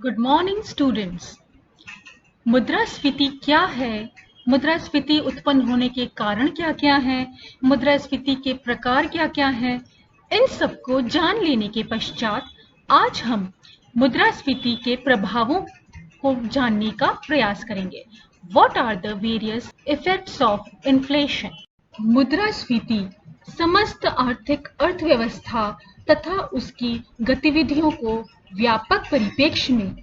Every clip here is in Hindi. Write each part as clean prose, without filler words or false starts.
Good morning students. मुद्रास्फीति क्या है, मुद्रास्फीति उत्पन्न होने के कारण क्या क्या है, मुद्रास्फीति के प्रकार क्या क्या है, इन सबको जान लेने के पश्चात आज हम मुद्रास्फीति के प्रभावों को जानने का प्रयास करेंगे। What are the various effects of inflation? मुद्रास्फीति समस्त आर्थिक अर्थव्यवस्था तथा उसकी गतिविधियों को व्यापक परिप्रेक्ष्य में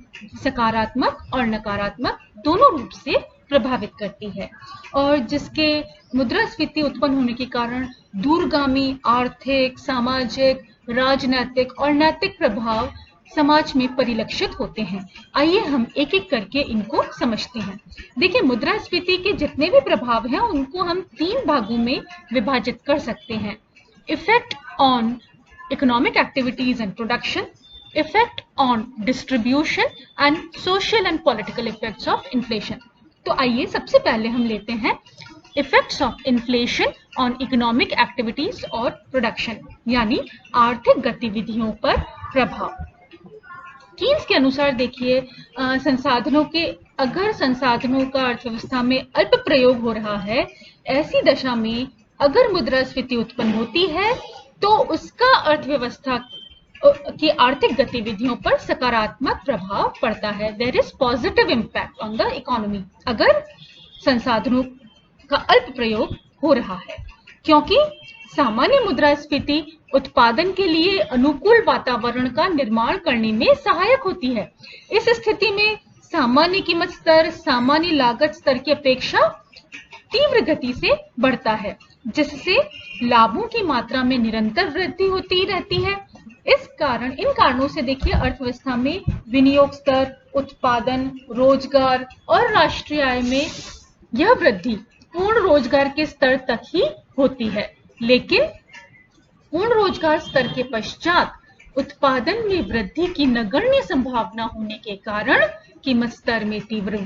सकारात्मक और नकारात्मक दोनों रूप से प्रभावित करती है और जिसके मुद्रास्फीति उत्पन्न होने के कारण दूरगामी आर्थिक, सामाजिक, राजनीतिक और नैतिक प्रभाव समाज में परिलक्षित होते हैं। आइए हम एक एक करके इनको समझते हैं। देखिए, मुद्रास्फीति के जितने भी प्रभाव हैं उनको हम 3 भागों में विभाजित कर सकते हैं। Effect on economic activities and production, effect on distribution and social and political effects of inflation. तो आइए सबसे पहले हम लेते हैं effects of inflation on economic activities और प्रोडक्शन, यानी आर्थिक गतिविधियों पर प्रभाव। कीन्स के अनुसार देखिए, अगर संसाधनों का अर्थव्यवस्था में अल्प प्रयोग हो रहा है, ऐसी दशा में अगर मुद्रास्फीति उत्पन्न होती है तो उसका अर्थव्यवस्था की आर्थिक गतिविधियों पर सकारात्मक प्रभाव पड़ता है। There is positive impact on the economy अगर संसाधनों का अल्प प्रयोग हो रहा है, क्योंकि सामान्य मुद्रास्फीति उत्पादन के लिए अनुकूल वातावरण का निर्माण करने में सहायक होती है। इस स्थिति में सामान्य कीमत स्तर सामान्य लागत स्तर की अपेक्षा तीव्र गति से बढ़ता है, जिससे लाभों की मात्रा में निरंतर वृद्धि होती रहती है। इन कारणों से देखिए, अर्थव्यवस्था में विनियोग स्तर, उत्पादन, रोजगार और राष्ट्रीय आय में यह वृद्धि पूर्ण रोजगार के स्तर तक ही होती है, लेकिन पूर्ण रोजगार स्तर के पश्चात उत्पादन में वृद्धि की नगण्य संभावना होने के कारण कीमत स्तर में तीव्र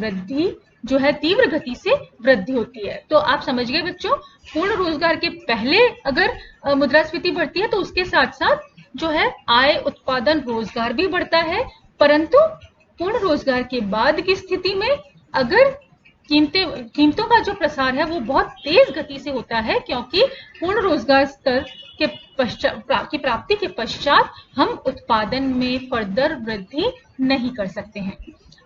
गति से वृद्धि होती है। तो आप समझ गए बच्चों, पूर्ण रोजगार के पहले अगर मुद्रास्फीति बढ़ती है तो उसके साथ साथ आय, उत्पादन, रोजगार भी बढ़ता है, परंतु पूर्ण रोजगार के बाद की स्थिति में अगर कीमतों का जो प्रसार है वो बहुत तेज गति से होता है, क्योंकि पूर्ण रोजगार स्तर की प्राप्ति के पश्चात हम उत्पादन में फर्दर वृद्धि नहीं कर सकते हैं।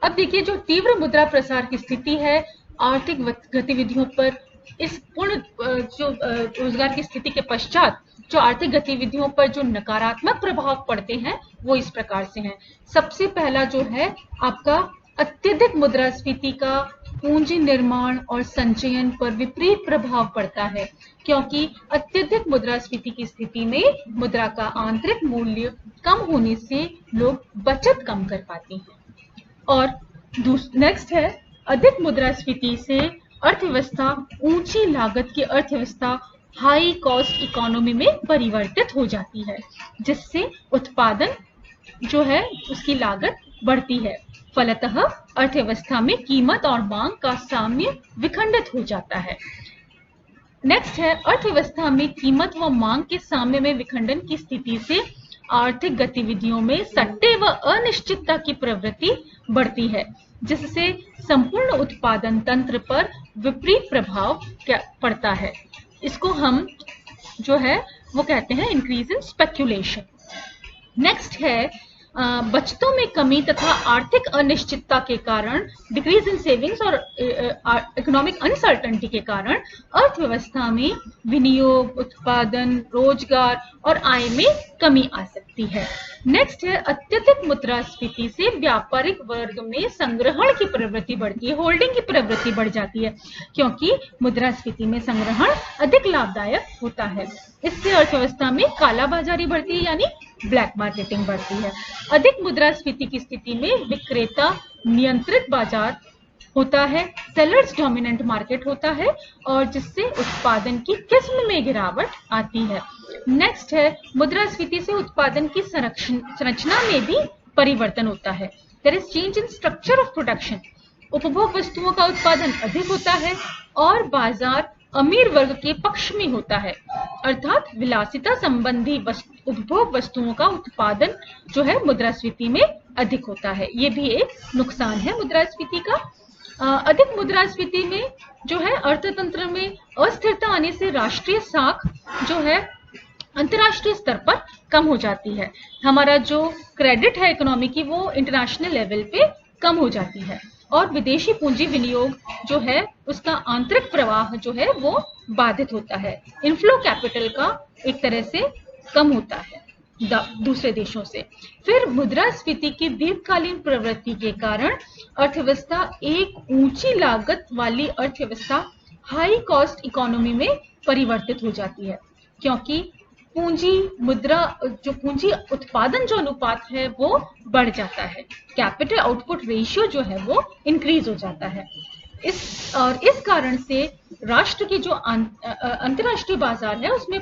अब देखिए, जो तीव्र मुद्रा प्रसार की स्थिति है आर्थिक गतिविधियों पर, इस पूर्ण रोजगार की स्थिति के पश्चात जो आर्थिक गतिविधियों पर जो नकारात्मक प्रभाव पड़ते हैं वो इस प्रकार से हैं। सबसे पहला जो है आपका अत्यधिक मुद्रास्फीति का पूंजी निर्माण और संचयन पर विपरीत प्रभाव पड़ता है, क्योंकि अत्यधिक मुद्रास्फीति की स्थिति में मुद्रा का आंतरिक मूल्य कम होने से लोग बचत कम कर पाते हैं। और नेक्स्ट है, अधिक मुद्रास्फीति से अर्थव्यवस्था ऊंची लागत की अर्थव्यवस्था हाई कॉस्ट इकोनॉमी में परिवर्तित हो जाती है, जिससे उत्पादन उसकी लागत बढ़ती है। फलतः अर्थव्यवस्था में कीमत और मांग का साम्य विखंडित हो जाता है। नेक्स्ट है, अर्थव्यवस्था में कीमत व मांग के साम्य में विखंडन की स्थिति से आर्थिक गतिविधियों में सट्टे व अनिश्चितता की प्रवृत्ति बढ़ती है, जिससे संपूर्ण उत्पादन तंत्र पर विपरीत प्रभाव पड़ता है। इसको हम कहते हैं इंक्रीज इन स्पेक्यूलेशन। नेक्स्ट है, बचतों में कमी तथा आर्थिक अनिश्चितता के कारण डिक्रीज इन सेविंग्स और इकोनॉमिक अनसर्टेनिटी के कारण अर्थव्यवस्था में विनियोग, उत्पादन, रोजगार और आय में कमी आ सकती है। नेक्स्ट है, अत्यधिक मुद्रास्फीति से व्यापारिक वर्ग में संग्रहण की प्रवृत्ति बढ़ती है, होल्डिंग की प्रवृत्ति बढ़ जाती है, क्योंकि मुद्रास्फीति में संग्रहण अधिक लाभदायक होता है। इससे अर्थव्यवस्था में कालाबाजारी बढ़ती है, यानी ब्लैक मार्केटिंग बढ़ती है। अधिक मुद्रास्फीति की स्थिति में विक्रेता नियंत्रित बाजार होता है, सेलर्स डोमिनेंट मार्केट होता है, और जिससे उत्पादन की किस्म में गिरावट आती है। नेक्स्ट है, मुद्रास्फीति से उत्पादन की संरचना में भी परिवर्तन होता है। There is change in structure of production. उपभोग वस्तुओं का उत्पादन अधिक होता है और बाजार अमीर वर्ग के पक्ष में होता है, अर्थात विलासिता संबंधी उपभोग वस्तुओं का उत्पादन जो है मुद्रास्फीति में अधिक होता है। ये भी एक नुकसान है मुद्रास्फीति का। अधिक मुद्रास्फीति में जो है अर्थतंत्र में अस्थिरता आने से राष्ट्रीय साख जो है अंतर्राष्ट्रीय स्तर पर कम हो जाती है। हमारा जो क्रेडिट है इकोनॉमी की वो इंटरनेशनल लेवल पे कम हो जाती है, और विदेशी पूंजी विनियोग जो है उसका आंतरिक प्रवाह जो है वो बाधित होता है। इनफ्लो कैपिटल का एक तरह से कम होता है दूसरे देशों से। फिर मुद्रास्फीति की दीर्घकालीन प्रवृत्ति के कारण अर्थव्यवस्था एक ऊंची लागत वाली अर्थव्यवस्था हाई कॉस्ट इकोनॉमी में परिवर्तित हो जाती है, क्योंकि पूंजी मुद्रा जो पूंजी उत्पादन जो अनुपात है वो बढ़ जाता है। कैपिटल आउटपुट रेशियो जो है वो इंक्रीज हो जाता है। इस कारण से राष्ट्र की जो अंतर्राष्ट्रीय बाजार है उसमें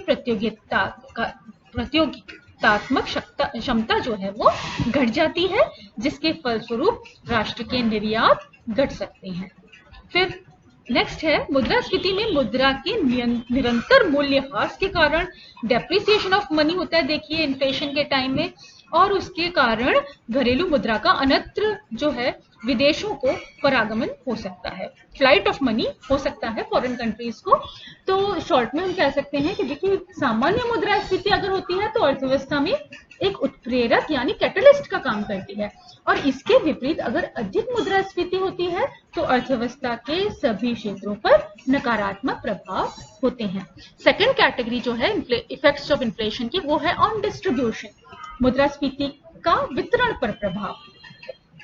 प्रतियोगितात्मक क्षमता जो है वो घट जाती है, जिसके फलस्वरूप राष्ट्र के निर्यात घट सकते हैं। फिर नेक्स्ट है मुद्रास्फीति में मुद्रा के निरंतर मूल्यह्रास के कारण डेप्रिसिएशन ऑफ मनी होता है, देखिए इन्फ्लेशन के टाइम में, और उसके कारण घरेलू मुद्रा का अन्यत्र जो है विदेशों को परागमन हो सकता है, फ्लाइट ऑफ मनी हो सकता है फॉरेन कंट्रीज को। तो शॉर्ट में हम कह सकते हैं कि देखिए सामान्य मुद्रास्फीति अगर होती है तो अर्थव्यवस्था में एक उत्प्रेरक यानी कैटलिस्ट का काम करती है, और इसके विपरीत अगर अधिक मुद्रास्फीति होती है तो अर्थव्यवस्था के सभी क्षेत्रों पर नकारात्मक प्रभाव होते हैं। सेकंड कैटेगरी जो है इफेक्ट्स ऑफ इन्फ्लेशन की वो है ऑन डिस्ट्रीब्यूशन, मुद्रास्फीति का वितरण पर प्रभाव।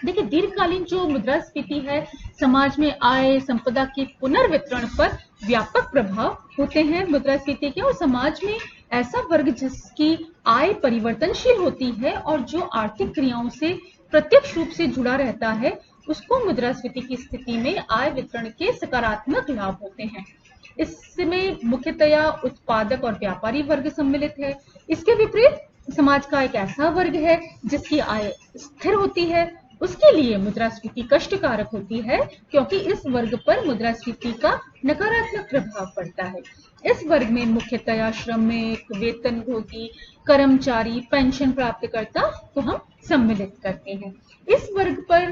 देखिए दीर्घकालीन जो मुद्रास्फीति है समाज में आय संपदा के पुनर्वितरण पर व्यापक प्रभाव होते हैं मुद्रास्फीति के, और समाज में ऐसा वर्ग जिसकी आय परिवर्तनशील होती है और जो आर्थिक क्रियाओं से प्रत्यक्ष रूप से जुड़ा रहता है उसको मुद्रास्फीति की स्थिति में आय वितरण के सकारात्मक लाभ होते हैं। इसमें मुख्यतया उत्पादक और व्यापारी वर्ग सम्मिलित है। इसके विपरीत समाज का एक ऐसा वर्ग है जिसकी आय स्थिर होती है, उसके लिए मुद्रास्फीति कष्टकारक होती है, क्योंकि इस वर्ग पर मुद्रास्फीति का नकारात्मक प्रभाव पड़ता है। इस वर्ग में मुख्यतया श्रमिक, वेतनभोगी, कर्मचारी, पेंशन प्राप्तकर्ता को हम सम्मिलित करते हैं। इस वर्ग पर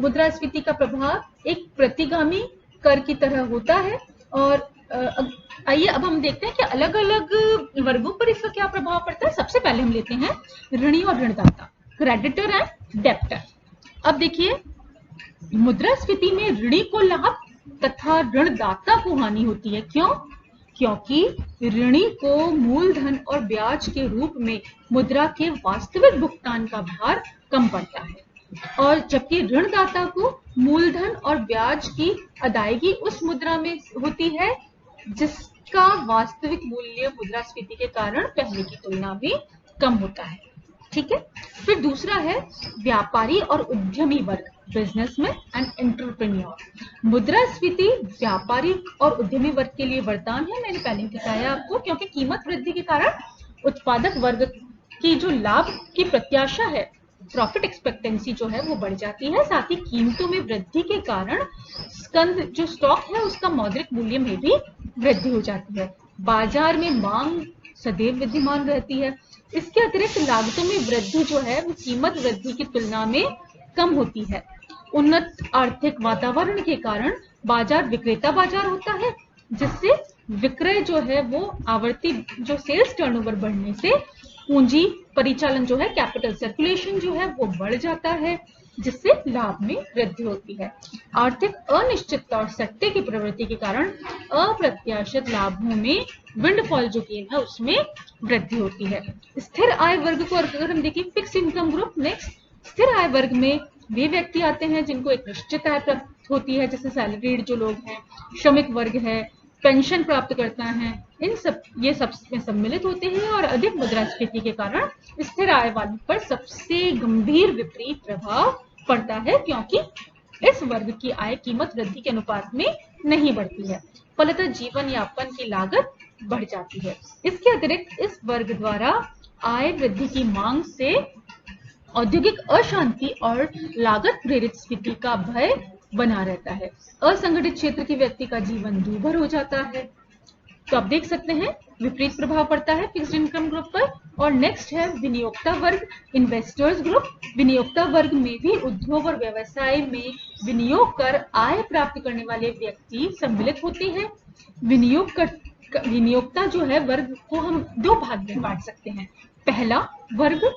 मुद्रास्फीति का प्रभाव एक प्रतिगामी कर की तरह होता है, और आइए अब हम देखते हैं कि अलग अलग वर्गों पर इसका क्या प्रभाव पड़ता है। सबसे पहले हम लेते हैं ऋणी और ऋणदाता, क्रेडिटर एंड डेब्टर। अब देखिए मुद्रास्फीति में ऋणी को लाभ तथा ऋणदाता को हानि होती है। क्यों? क्योंकि ऋणी को मूलधन और ब्याज के रूप में मुद्रा के वास्तविक भुगतान का भार कम पड़ता है, और जबकि ऋणदाता को मूलधन और ब्याज की अदायगी उस मुद्रा में होती है जिसका वास्तविक मूल्य मुद्रास्फीति के कारण पहले की तुलना में कम होता है। ठीक है। फिर दूसरा है व्यापारी और उद्यमी वर्ग, बिजनेसमैन एंड एंटरप्रेन्योर। मुद्रास्फीति व्यापारी और उद्यमी वर्ग के लिए वरदान है, मैंने पहले बताया आपको, क्योंकि कीमत वृद्धि के कारण उत्पादक वर्ग की जो लाभ की प्रत्याशा है, प्रॉफिट एक्सपेक्टेंसी जो है वो बढ़ जाती है। साथ ही कीमतों में वृद्धि के कारण स्कंद जो स्टॉक है उसका मौद्रिक मूल्य में भी वृद्धि हो जाती है। बाजार में मांग सदैव विद्यमान रहती है। इसके अतिरिक्त लागतों में वृद्धि जो है वो कीमत वृद्धि की तुलना में कम होती है। उन्नत आर्थिक वातावरण के कारण बाजार विक्रेता बाजार होता है, जिससे विक्रय जो है वो आवर्ती जो सेल्स टर्नओवर बढ़ने से पूंजी परिचालन जो है, कैपिटल सर्कुलेशन जो है वो बढ़ जाता है, जिससे लाभ में वृद्धि होती है। आर्थिक अनिश्चितता और सट्टे की प्रवृत्ति के कारण अप्रत्याशित लाभों में विंडफॉल जो गेन है उसमें वृद्धि होती है। स्थिर आय वर्ग को अगर हम देखें, फिक्स इनकम ग्रुप, नेक्स्ट स्थिर आय वर्ग में वे व्यक्ति आते हैं जिनको एक निश्चित आय प्राप्त होती है, जैसे सैलरीड जो लोग हैं, श्रमिक वर्ग है, पेंशन प्राप्त करता है, ये सब में सम्मिलित होते हैं। और अधिक मुद्रास्फीति के कारण स्थिर आय वालों पर सबसे गंभीर विपरीत प्रभाव पड़ता है, क्योंकि इस वर्ग की आय कीमत वृद्धि के अनुपात में नहीं बढ़ती है, फलतः जीवन यापन की लागत बढ़ जाती है। इसके अतिरिक्त इस वर्ग द्वारा आय वृद्धि की मांग से औद्योगिक अशांति और लागत प्रेरित स्थिति का भय बना रहता है। असंगठित क्षेत्र के व्यक्ति का जीवन दूभर हो जाता है। तो आप देख सकते हैं विपरीत प्रभाव पड़ता है फिक्स्ड इनकम ग्रुप पर। और नेक्स्ट है विनियोक्ता वर्ग, इन्वेस्टर्स ग्रुप। विनियोक्ता वर्ग में भी उद्योग और व्यवसाय में विनियोग कर आय प्राप्त करने वाले व्यक्ति सम्मिलित होते हैं। विनियोक्ता जो है वर्ग को हम दो भाग में बांट सकते हैं। पहला वर्ग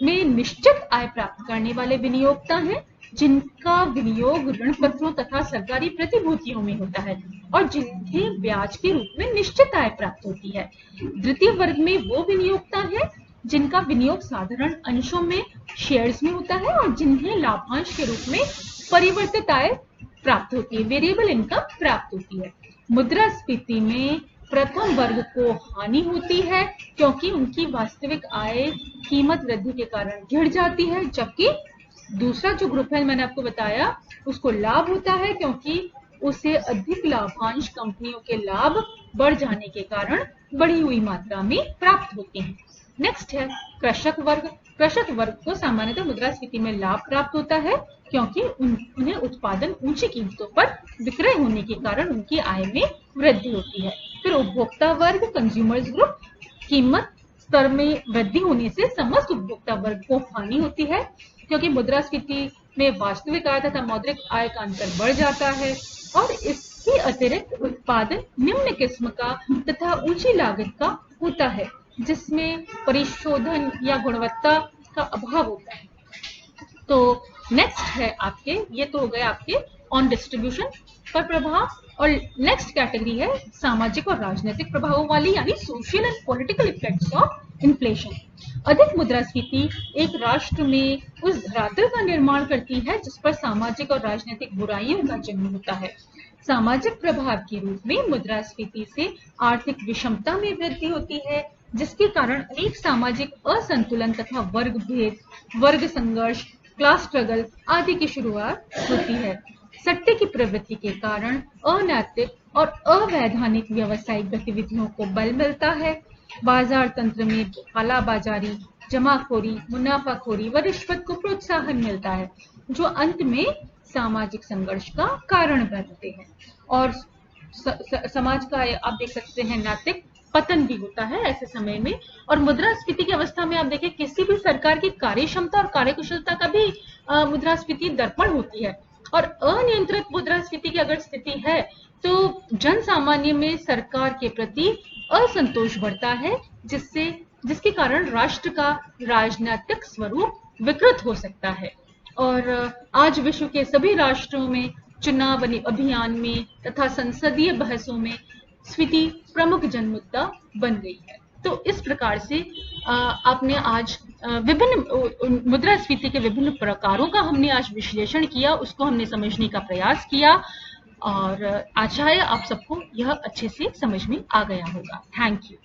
में निश्चित आय प्राप्त करने वाले विनियोक्ता हैं, जिनका विनियोग ऋण पत्रों तथा सरकारी प्रतिभूतियों में होता है और जिन्हें ब्याज के रूप में निश्चित आय प्राप्त होती है। द्वितीय वर्ग में वो विनियोक्ता है जिनका विनियोग साधारण अंशों में शेयर्स में होता है और जिन्हें लाभांश के रूप में परिवर्तित आय प्राप्त होती है, वेरिएबल इनकम प्राप्त होती है। मुद्रास्फीति में प्रथम वर्ग को हानि होती है क्योंकि उनकी वास्तविक आय कीमत वृद्धि के कारण गिर जाती है, जबकि दूसरा जो ग्रुप है मैंने आपको बताया उसको लाभ होता है क्योंकि उसे अधिक लाभांश कंपनियों के लाभ बढ़ जाने के कारण बढ़ी हुई मात्रा में प्राप्त होते हैं। नेक्स्ट है कृषक वर्ग। कृषक वर्ग को सामान्यतः मुद्रास्फीति में लाभ प्राप्त होता है क्योंकि उन्हें उत्पादन ऊंची कीमतों पर विक्रय होने के कारण उनकी आय में वृद्धि होती है। फिर उपभोक्ता वर्ग, कंज्यूमर्स ग्रुप। कीमत स्तर में वृद्धि होने से समस्त उपभोक्ता वर्ग को हानि होती है क्योंकि मुद्रास्फीति में वास्तविक आय तथा मौद्रिक आय का अंतर बढ़ जाता है और इसके अतिरिक्त उत्पादन निम्न किस्म का तथा ऊंची लागत का होता है, जिसमें परिशोधन या गुणवत्ता का अभाव होता है। तो नेक्स्ट है आपके, ये तो हो गए आपके ऑन डिस्ट्रीब्यूशन पर प्रभाव। और नेक्स्ट कैटेगरी है सामाजिक और राजनीतिक प्रभावों वाली, यानी social and political effects of inflation. अधिक मुद्रास्फीति एक राष्ट्र में उस धरातल का निर्माण करती है जिस पर सामाजिक और राजनीतिक बुराइयों का जन्म होता है। सामाजिक प्रभाव के रूप में मुद्रास्फीति से आर्थिक विषमता में वृद्धि होती है, जिसके कारण अनेक सामाजिक असंतुलन तथा वर्ग भेद, वर्ग संघर्ष, क्लास स्ट्रगल आदि की शुरुआत होती है। सट्टे की प्रवृत्ति के कारण अनैतिक और अवैधानिक व्यावसायिक गतिविधियों को बल मिलता है। बाजार तंत्र में कालाबाजारी, जमाखोरी, मुनाफाखोरी व रिश्वत को प्रोत्साहन मिलता है, जो अंत में सामाजिक संघर्ष का कारण बनते हैं और समाज का आप देख सकते हैं नैतिक पतन भी होता है ऐसे समय में। और मुद्रास्फीति की अवस्था में आप देखें किसी भी सरकार की कार्यक्षमता और कार्यकुशलता का भी मुद्रास्फीति दर्पण होती है। और अनियंत्रित मुद्रास्फीति की अगर स्थिति है तो जन सामान्य में सरकार के प्रति असंतोष बढ़ता है, जिसके कारण राष्ट्र का राजनीतिक स्वरूप विकृत हो सकता है। और आज विश्व के सभी राष्ट्रों में चुनाव अभियान में तथा संसदीय बहसों में स्फीति प्रमुख जन मुद्दा बन गई है। तो इस प्रकार से आपने आज विभिन्न मुद्रास्फीति के विभिन्न प्रकारों का हमने आज विश्लेषण किया, उसको हमने समझने का प्रयास किया और आशा है आप सबको यह अच्छे से समझ में आ गया होगा। Thank you.